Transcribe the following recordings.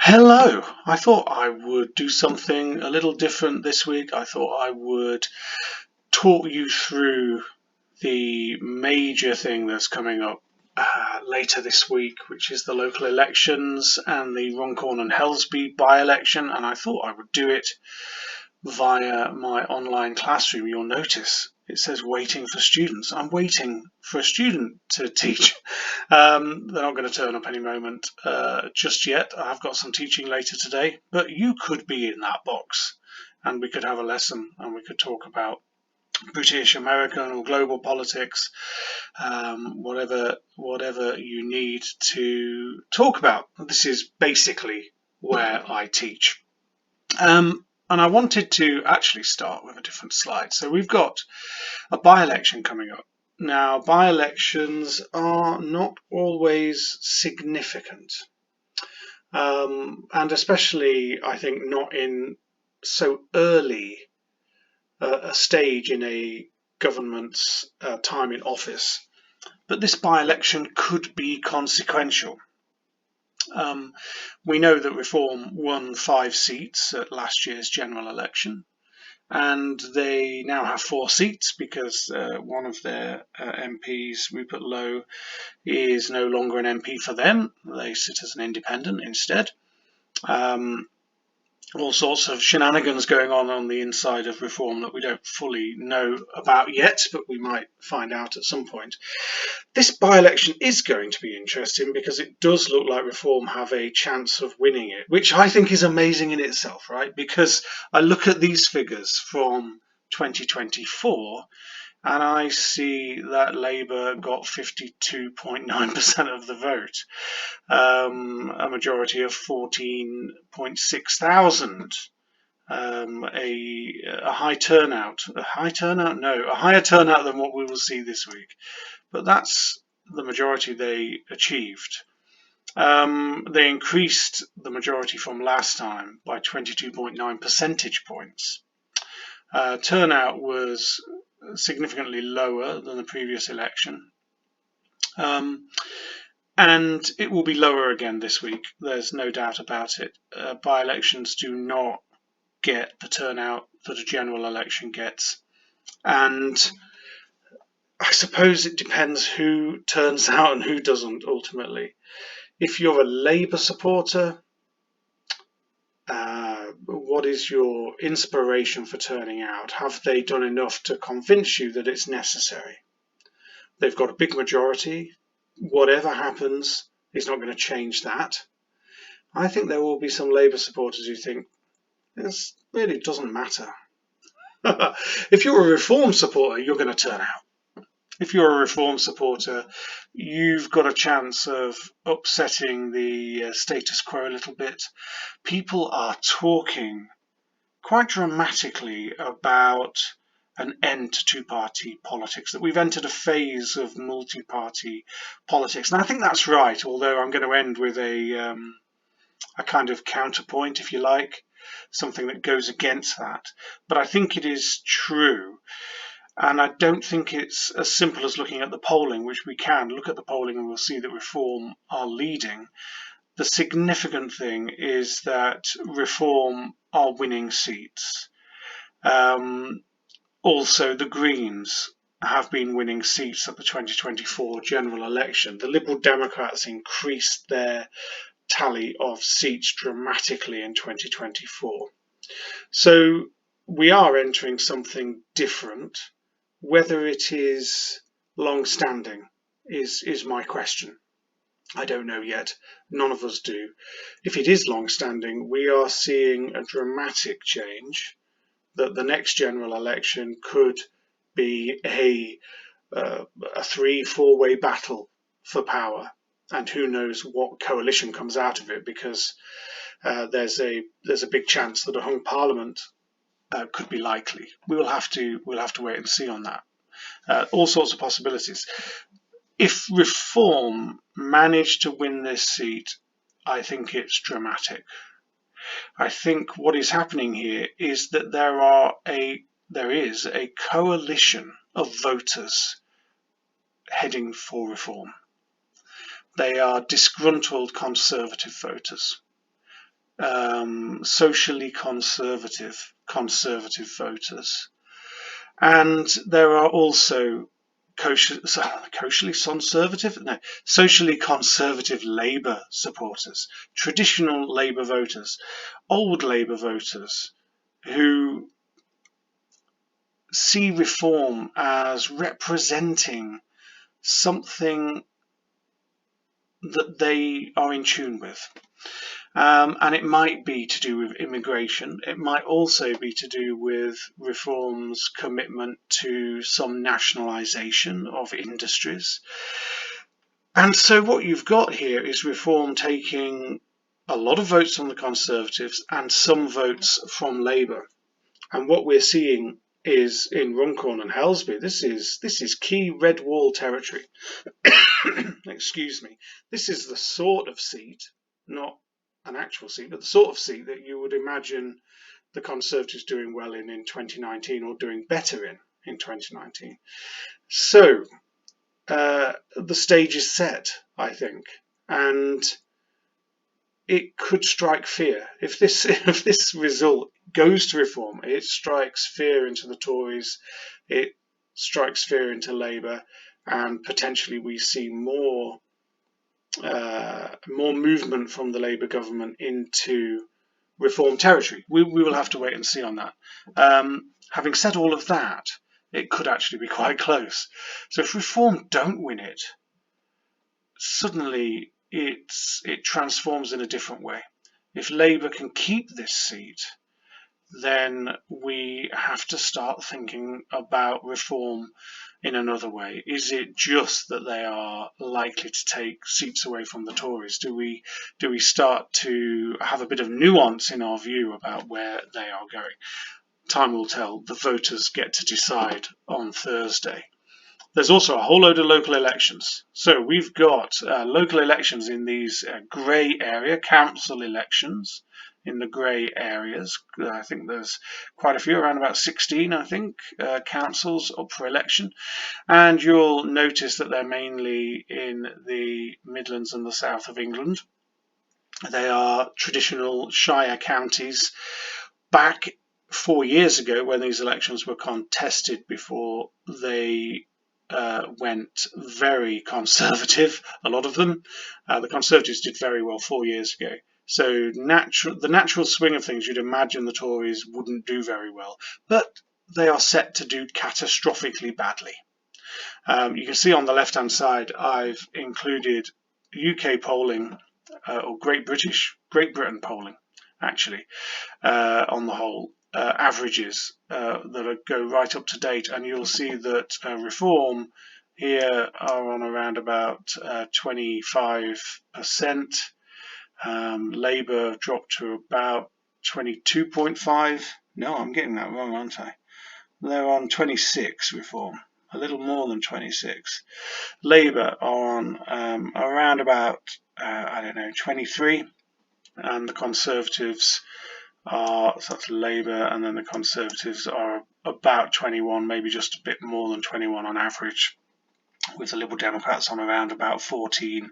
Hello! I thought I would do something a little different this week. I thought I would talk you through the major thing that's coming up later this week, which is the local elections and the Runcorn and Helsby by-election, and I thought I would do it via my online classroom. You'll notice it says waiting for students. I'm waiting for a student to teach. They're not going to turn up any moment just yet. I've got some teaching later today, but you could be in that box and we could have a lesson and we could talk about British, American or global politics, whatever you need to talk about. This is basically where I teach. And I wanted to actually start with a different slide. So we've got a by-election coming up. Now, by-elections are not always significant, and especially, I think, not in so early a stage in a government's time in office. But this by-election could be consequential. We know that Reform won 5 seats at last year's general election, and they now have 4 seats because one of their MPs, Rupert Lowe, is no longer an MP for them. They sit as an independent instead. All sorts of shenanigans going on the inside of Reform that we don't fully know about yet, but we might find out at some point. This by-election is going to be interesting because it does look like Reform have a chance of winning it, which I think is amazing in itself, right? Because I look at these figures from 2024 and I see that Labour got 52.9% of the vote, a majority of 14.6 thousand. A high turnout. A high turnout? No, a higher turnout than what we will see this week. But that's the majority they achieved. They increased the majority from last time by 22.9 percentage points. Turnout was significantly lower than the previous election. And it will be lower again this week. There's no doubt about it. By-elections do not get the turnout that a general election gets. And I suppose it depends who turns out and who doesn't ultimately. If you're a Labour supporter, what is your inspiration for turning out? Have they done enough to convince you that it's necessary? They've got a big majority. Whatever happens is not going to change that. I think there will be some Labour supporters who think this really doesn't matter. If you're a Reform supporter, you're going to turn out. If you're a Reform supporter, you've got a chance of upsetting the status quo a little bit. People are talking quite dramatically about an end to two-party politics, that we've entered a phase of multi-party politics. And I think that's right, although I'm going to end with a kind of counterpoint, if you like, something that goes against that. But I think it is true. And I don't think it's as simple as looking at the polling, which we can look at the polling and we'll see that Reform are leading. The significant thing is that Reform are winning seats. Also, the Greens have been winning seats at the 2024 general election. The Liberal Democrats increased their tally of seats dramatically in 2024. So we are entering something different. Whether it is long-standing is my question. I don't know yet. None of us do. If it is long-standing, we are seeing a dramatic change, that the next general election could be a 3-4-way battle for power, and who knows what coalition comes out of it, because there's a big chance that a hung parliament could be likely. We'll have to wait and see on that. All sorts of possibilities. If Reform managed to win this seat, I think it's dramatic. I think what is happening here is that there is a coalition of voters heading for Reform. They are disgruntled Conservative voters. socially conservative voters. And there are also socially conservative Labour supporters, traditional Labour voters, old Labour voters who see reform as representing something that they are in tune with. And it might be to do with immigration. It might also be to do with reform's commitment to some nationalisation of industries. And so what you've got here is reform taking a lot of votes from the Conservatives and some votes from Labour. And what we're seeing is in Runcorn and Helsby, this is key red wall territory. Excuse me. This is the sort of seat, not an actual seat, but the sort of seat that you would imagine the Conservatives doing well in 2019 or doing better in 2019. So the stage is set, I think, and it could strike fear. If this result goes to reform, it strikes fear into the Tories, it strikes fear into Labour, and potentially we see more movement from the Labour government into reform territory. We will have to wait and see on that. Having said all of that, it could actually be quite close. So if reform don't win it, suddenly it transforms in a different way. If Labour can keep this seat, then we have to start thinking about reform in another way. Is it just that they are likely to take seats away from the Tories? Do we start to have a bit of nuance in our view about where they are going? Time will tell. The voters get to decide on Thursday. There's also a whole load of local elections. So we've got local elections in these grey area, council elections in the grey areas. I think there's quite a few, around about 16, I think, councils up for election. And you'll notice that they're mainly in the Midlands and the south of England. They are traditional shire counties. Back 4 years ago, when these elections were contested before they went very conservative, a lot of them. The Conservatives did very well 4 years ago. So the natural swing of things, you'd imagine the Tories wouldn't do very well, but they are set to do catastrophically badly. You can see on the left-hand side, I've included UK polling, or Great Britain polling, actually, on the whole. Averages that go right up to date, and you'll see that reform here are on around about 25%. Labour dropped to about 22.5. No, I'm getting that wrong, aren't I? They're on 26, reform, a little more than 26. Labour on around about 23, and the Conservatives so that's Labour, and then the Conservatives are about 21, maybe just a bit more than 21 on average, with the Liberal Democrats on around about 14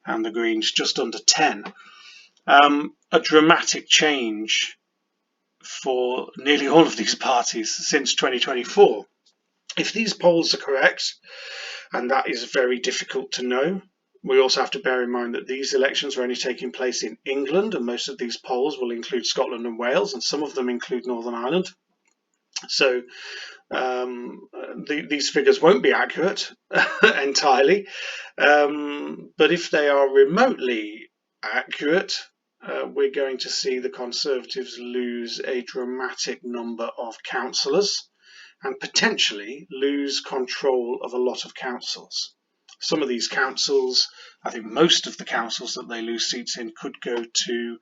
and the Greens just under 10. A dramatic change for nearly all of these parties since 2024. If these polls are correct, and that is very difficult to know, we also have to bear in mind that these elections are only taking place in England, and most of these polls will include Scotland and Wales, and some of them include Northern Ireland. So these figures won't be accurate entirely, but if they are remotely accurate, we're going to see the Conservatives lose a dramatic number of councillors and potentially lose control of a lot of councils. Some of these councils, I think most of the councils that they lose seats in, could go to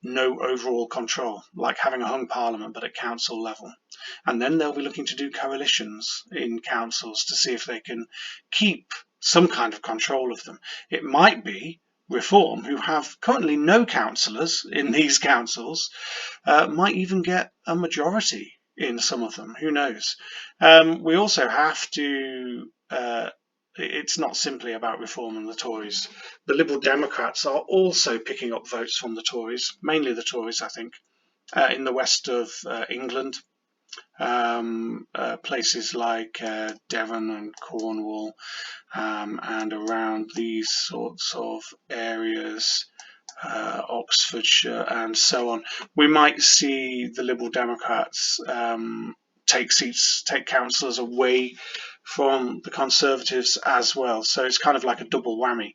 no overall control, like having a hung parliament but at council level. And then they'll be looking to do coalitions in councils to see if they can keep some kind of control of them. It might be Reform, who have currently no councillors in these councils, might even get a majority in some of them. Who knows? We also have to it's not simply about Reform and the Tories. The Liberal Democrats are also picking up votes from the Tories, mainly the Tories, I think, in the west of England. Places like Devon and Cornwall, and around these sorts of areas, Oxfordshire and so on, we might see the Liberal Democrats take councillors away from the Conservatives as well. So it's kind of like a double whammy.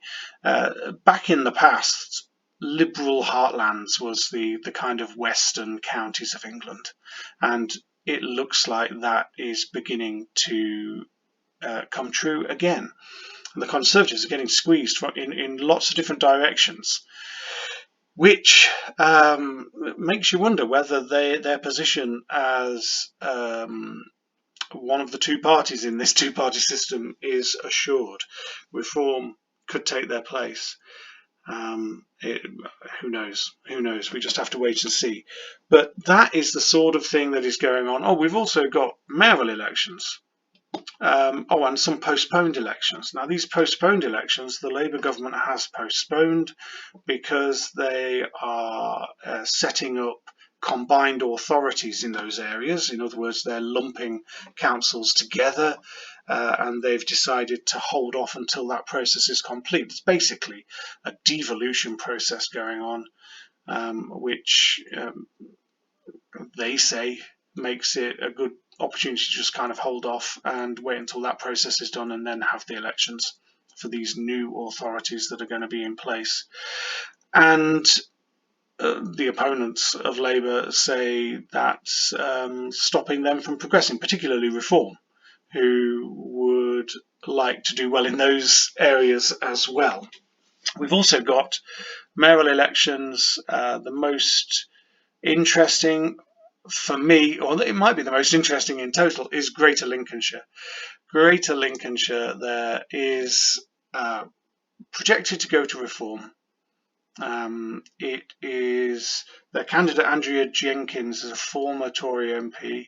Back in the past, Liberal heartlands was the kind of western counties of England, and it looks like that is beginning to come true again. And the Conservatives are getting squeezed in lots of different directions, which makes you wonder whether their position as one of the two parties in this two-party system is assured. Reform could take their place. Who knows? Who knows? We just have to wait and see. But that is the sort of thing that is going on. Oh, we've also got mayoral elections. And some postponed elections. Now, these postponed elections, the Labour government has postponed because they are setting up combined authorities in those areas. In other words, they're lumping councils together, and they've decided to hold off until that process is complete. It's basically a devolution process going on, which they say makes it a good opportunity to just kind of hold off and wait until that process is done and then have the elections for these new authorities that are going to be in place. And the opponents of Labour say that's stopping them from progressing, particularly Reform, who would like to do well in those areas as well. We've also got mayoral elections. The most interesting for me, or it might be the most interesting in total, is Greater Lincolnshire. Greater Lincolnshire there is projected to go to Reform. It is their candidate Andrea Jenkins is a former Tory MP,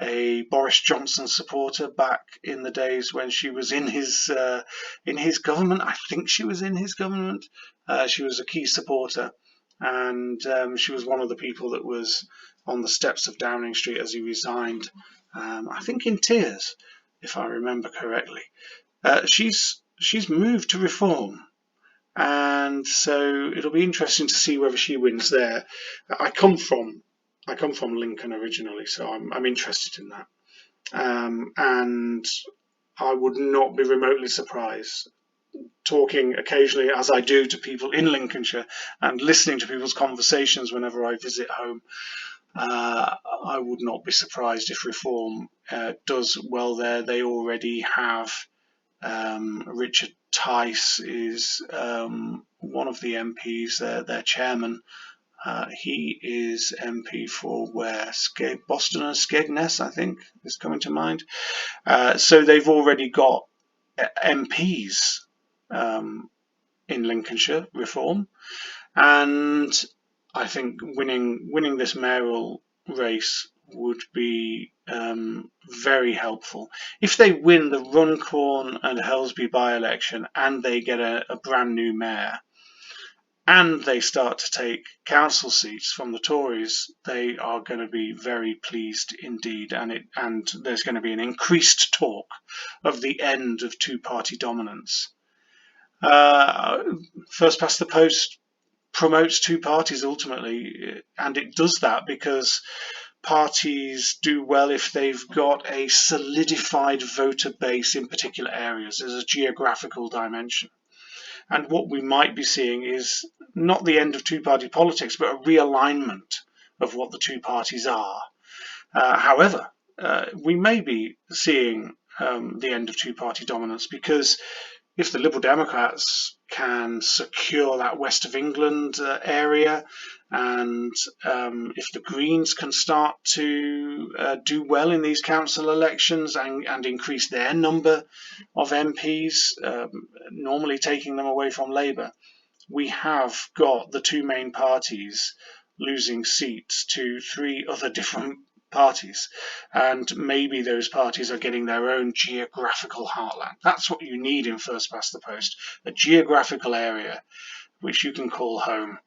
a Boris Johnson supporter back in the days when she was in his government. I think she was in his government. She was a key supporter, and she was one of the people that was on the steps of Downing Street as he resigned. I think in tears, if I remember correctly. She's moved to Reform, and so it'll be interesting to see whether she wins there. I come from Lincoln originally, so I'm interested in that, and I would not be remotely surprised, talking occasionally as I do to people in Lincolnshire and listening to people's conversations whenever I visit home. I would not be surprised if Reform does well there. They already have Richard Tice is one of the MPs, their chairman. He is MP for where? Boston and Skegness, I think, is coming to mind. So they've already got MPs in Lincolnshire, Reform, and I think winning this mayoral race would be very helpful. If they win the Runcorn and Helsby by-election and they get a brand new mayor, and they start to take council seats from the Tories, they are going to be very pleased indeed, and there's going to be an increased talk of the end of two-party dominance. First past the post promotes two parties ultimately, and it does that because parties do well if they've got a solidified voter base in particular areas. There's a geographical dimension. And what we might be seeing is not the end of two-party politics, but a realignment of what the two parties are. However, we may be seeing the end of two-party dominance, because if the Liberal Democrats can secure that West of England area, and if the Greens can start to do well in these council elections and increase their number of MPs, normally taking them away from Labour, we have got the two main parties losing seats to three other different parties, and maybe those parties are getting their own geographical heartland. That's what you need in first past the post, a geographical area which you can call home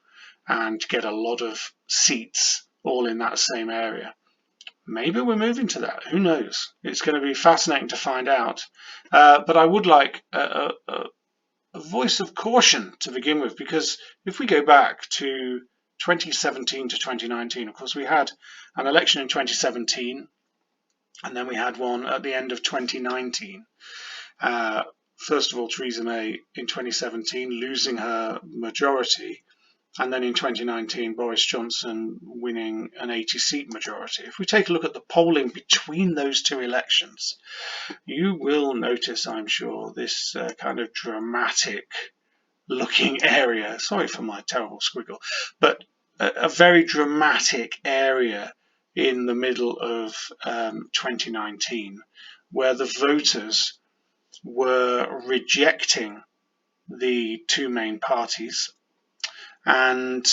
and get a lot of seats all in that same area. Maybe we're moving to that. Who knows? It's going to be fascinating to find out. But I would like a voice of caution to begin with, because if we go back to 2017 to 2019, of course, we had an election in 2017, and then we had one at the end of 2019. First of all, Theresa May in 2017 losing her majority, and then in 2019, Boris Johnson winning an 80-seat majority. If we take a look at the polling between those two elections, you will notice, I'm sure, this kind of dramatic looking area. Sorry for my terrible squiggle, but a very dramatic area in the middle of 2019, where the voters were rejecting the two main parties, and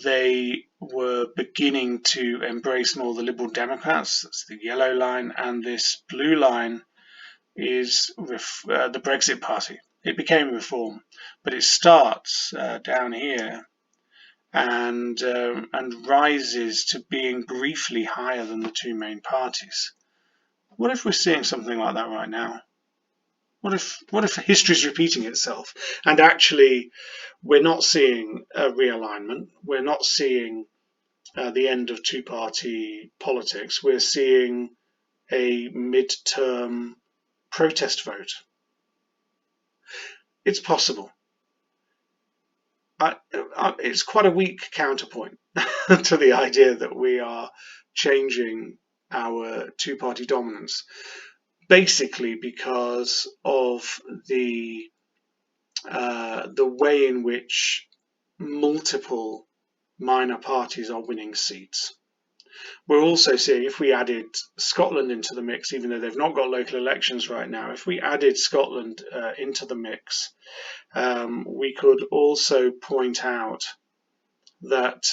they were beginning to embrace more the Liberal Democrats. That's the yellow line, and this blue line is the Brexit Party. It became Reform, but it starts down here and rises to being briefly higher than the two main parties. What if we're seeing something like that right now? What if history is repeating itself, and actually we're not seeing a realignment, we're not seeing the end of two-party politics, we're seeing a mid-term protest vote? It's possible. It's quite a weak counterpoint to the idea that we are changing our two-party dominance, basically because of the way in which multiple minor parties are winning seats. We're also seeing, if we added Scotland into the mix, even though they've not got local elections right now, if we added Scotland into the mix, we could also point out that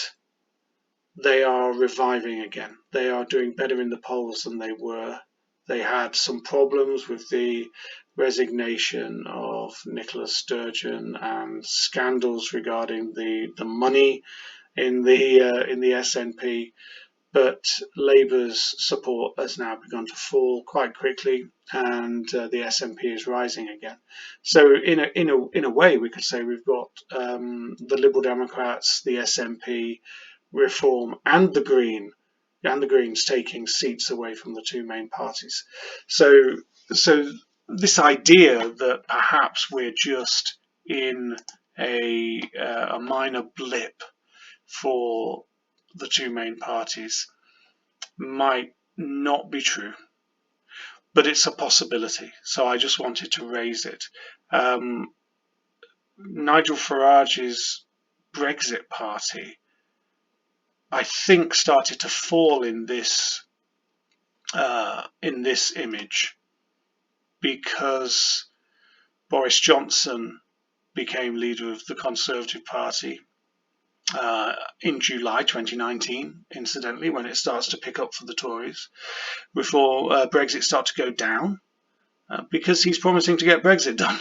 they are reviving again. They are doing better in the polls than they were. They had some problems with the resignation of Nicola Sturgeon and scandals regarding the money in the SNP. But Labour's support has now begun to fall quite quickly, and the SNP is rising again. So in a way, we could say we've got the Liberal Democrats, the SNP, Reform, and the Greens taking seats away from the two main parties. So this idea that perhaps we're just in a minor blip for the two main parties might not be true, but it's a possibility. So I just wanted to raise it. Nigel Farage's Brexit Party, I think, started to fall in this image because Boris Johnson became leader of the Conservative Party in July 2019, incidentally, when it starts to pick up for the Tories, before Brexit starts to go down, because he's promising to get Brexit done.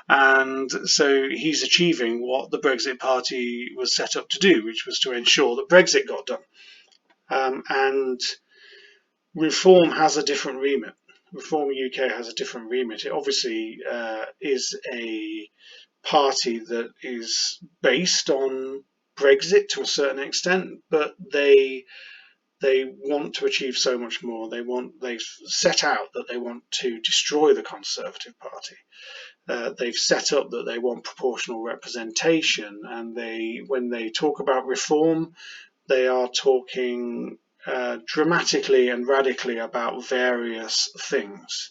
And so he's achieving what the Brexit Party was set up to do, which was to ensure that Brexit got done. And Reform has a different remit. Reform UK has a different remit. It obviously is a party that is based on Brexit to a certain extent, but they want to achieve so much more. They've set out that they want to destroy the Conservative Party. They've set up that they want proportional representation, and when they talk about reform, they are talking dramatically and radically about various things.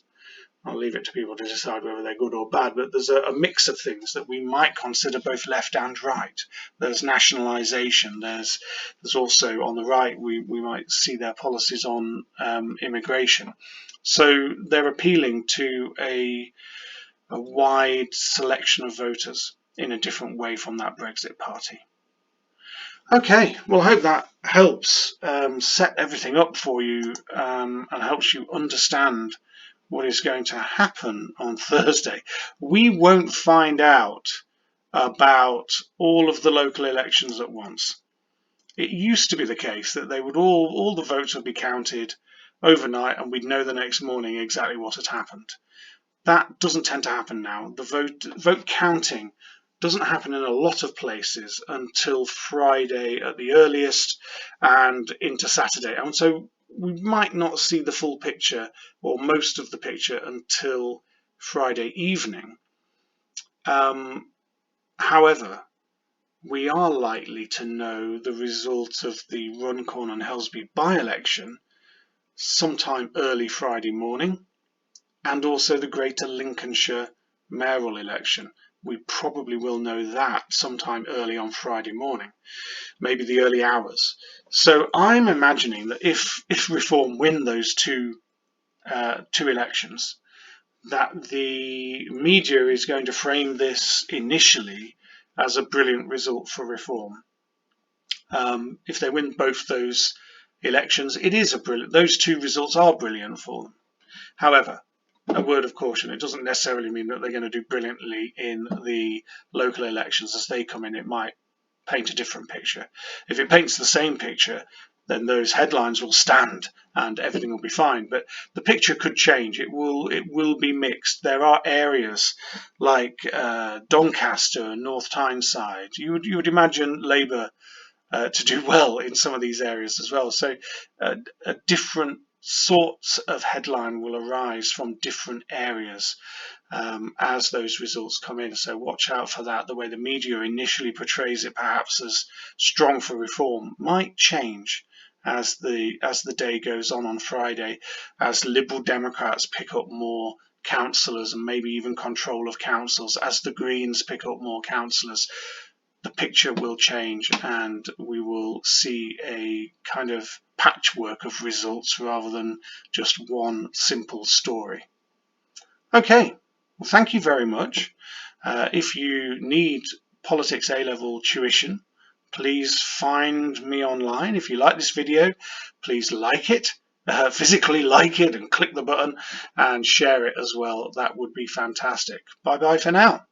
I'll leave it to people to decide whether they're good or bad, but there's a mix of things that we might consider both left and right. There's nationalisation, there's also on the right, we might see their policies on immigration. So they're appealing to a wide selection of voters in a different way from that Brexit Party. Okay, well, I hope that helps set everything up for you and helps you understand what is going to happen on Thursday. We won't find out about all of the local elections at once. It used to be the case that they would all the votes would be counted overnight and we'd know the next morning exactly what had happened. That doesn't tend to happen now. The vote counting doesn't happen in a lot of places until Friday at the earliest and into Saturday. And so we might not see the full picture or most of the picture until Friday evening. However, we are likely to know the result of the Runcorn and Helsby by-election sometime early Friday morning, and also the Greater Lincolnshire mayoral election. We probably will know that sometime early on Friday morning, maybe the early hours. So I'm imagining that if Reform win those two elections, that the media is going to frame this initially as a brilliant result for Reform. If they win both those elections, it is a brilliant. Those two results are brilliant for them. However, a word of caution, it doesn't necessarily mean that they're going to do brilliantly in the local elections as they come in. It might paint a different picture. If it paints the same picture, then those headlines will stand and everything will be fine. But the picture could change. It will be mixed. There are areas like Doncaster and North Tyneside. You would imagine Labour to do well in some of these areas as well. So different sorts of headline will arise from different areas as those results come in. So watch out for that. The way the media initially portrays it, perhaps as strong for Reform, might change as the day goes on Friday, as Liberal Democrats pick up more councillors and maybe even control of councils, as the Greens pick up more councillors. The picture will change and we will see a kind of patchwork of results rather than just one simple story. Okay, well, thank you very much. If you need politics A-level tuition, please find me online. If you like this video, please like it, physically like it and click the button and share it as well. That would be fantastic. Bye bye for now.